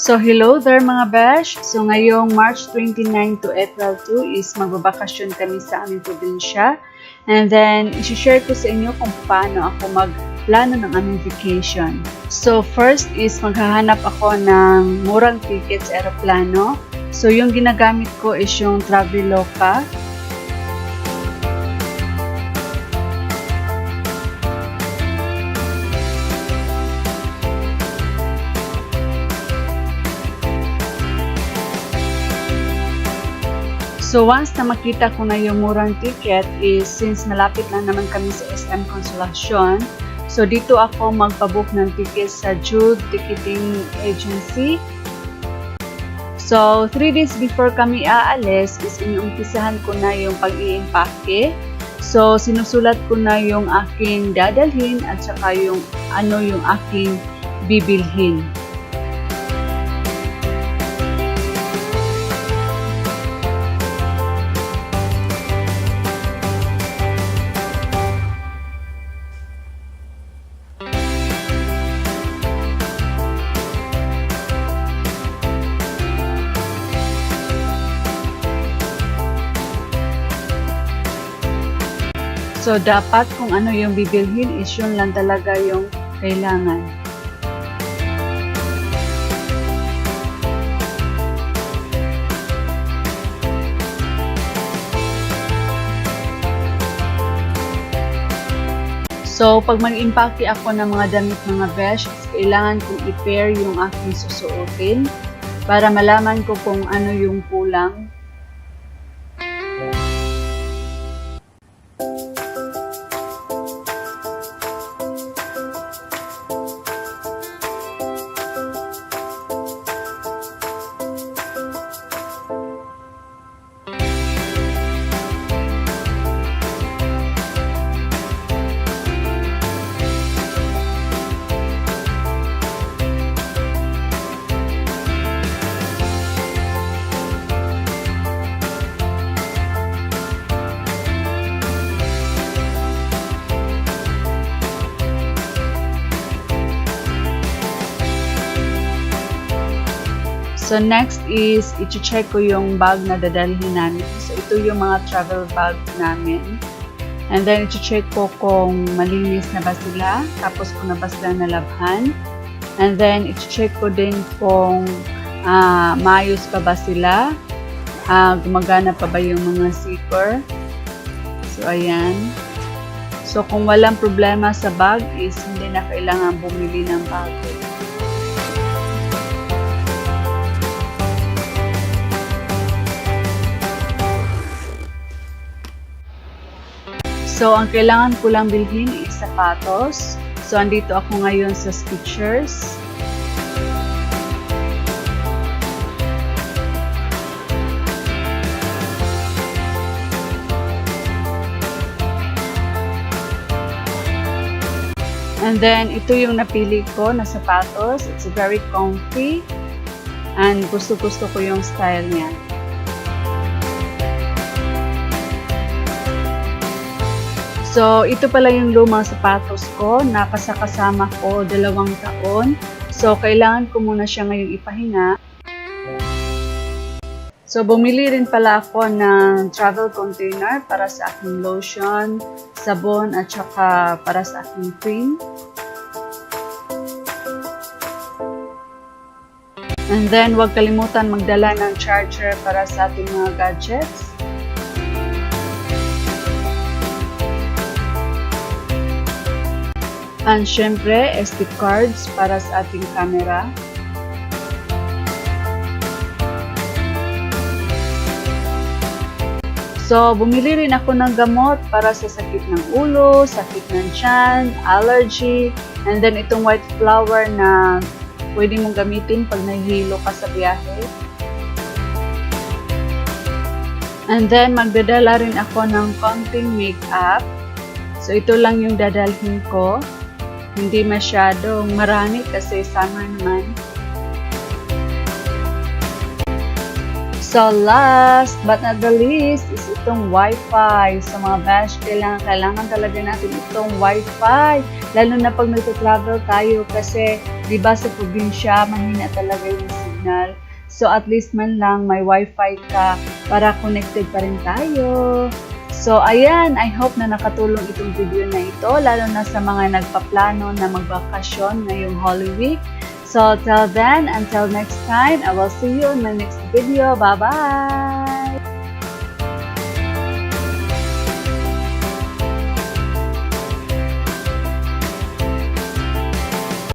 So, hello there mga besh! So, ngayong March 29 to April 2 is magbabakasyon kami sa aming probinsya. And then, isi-share ko sa inyo kung paano ako magplano ng aming vacation. So, first is maghahanap ako ng murang tickets sa aeroplano. So, yung ginagamit ko is yung Traveloka. So, once na makita ko na yung murang ticket is since malapit lang naman kami sa SM Consolacion, so dito ako magpabook ng ticket sa Jude Ticketing Agency. So, 3 days before kami aalis is inuumpisahan ko na yung pag-iimpake. So, sinusulat ko na yung aking dadalhin at saka yung yung aking bibilhin. So, dapat kung ano yung bibilhin is yun lang talaga yung kailangan. So, pag mag-impake ako ng mga damit mga besh, kailangan kong i-pair yung aking susuotin para malaman ko kung ano yung kulang. So, next is, i-check ko yung bag na dadalhin namin. So, ito yung mga travel bag namin. And then, i-check ko kung malinis na ba sila. Tapos, kung na ba sila nalabhan. And then, i-check ko din kung maayos pa ba sila. Gumagana pa ba yung mga zipper. So, ayan. So, kung walang problema sa bag is, hindi na kailangan bumili ng bago. So, ang kailangan ko lang bilhin is sapatos. So, andito ako ngayon sa Skechers. And then, ito yung napili ko na sapatos. It's very comfy. And gusto-gusto ko yung style niya. So, ito pala yung lumang sapatos ko. Nakasakasama ko 2 taon. So, kailangan ko muna siya ngayong ipahinga. So, bumili rin pala ako ng travel container para sa aking lotion, sabon, at saka para sa aking cream. And then, huwag kalimutan magdala ng charger para sa ating mga gadgets. And syempre, SD cards para sa ating camera. So, bumili rin ako ng gamot para sa sakit ng ulo, sakit ng tiyan, allergy, and then itong white flower na pwede mong gamitin pag nahihilo ka sa biyahe. And then, magdadala rin ako ng konting makeup. So, ito lang yung dadalhin ko. Hindi masyadong marami kasi summer naman. So, last but not the least is itong Wi-Fi. So, mga besh, kailangan talaga natin itong Wi-Fi Lalo na pag nagta-travel tayo kasi, di ba sa probinsya, mahina talaga yung signal. So, at least man lang may wifi ka para connected pa rin tayo. So, ayan, I hope na nakatulong itong video na ito, lalo na sa mga nagpaplano na magbakasyon ngayong Holy Week. So, till then, until next time, I will see you in my next video. Bye-bye!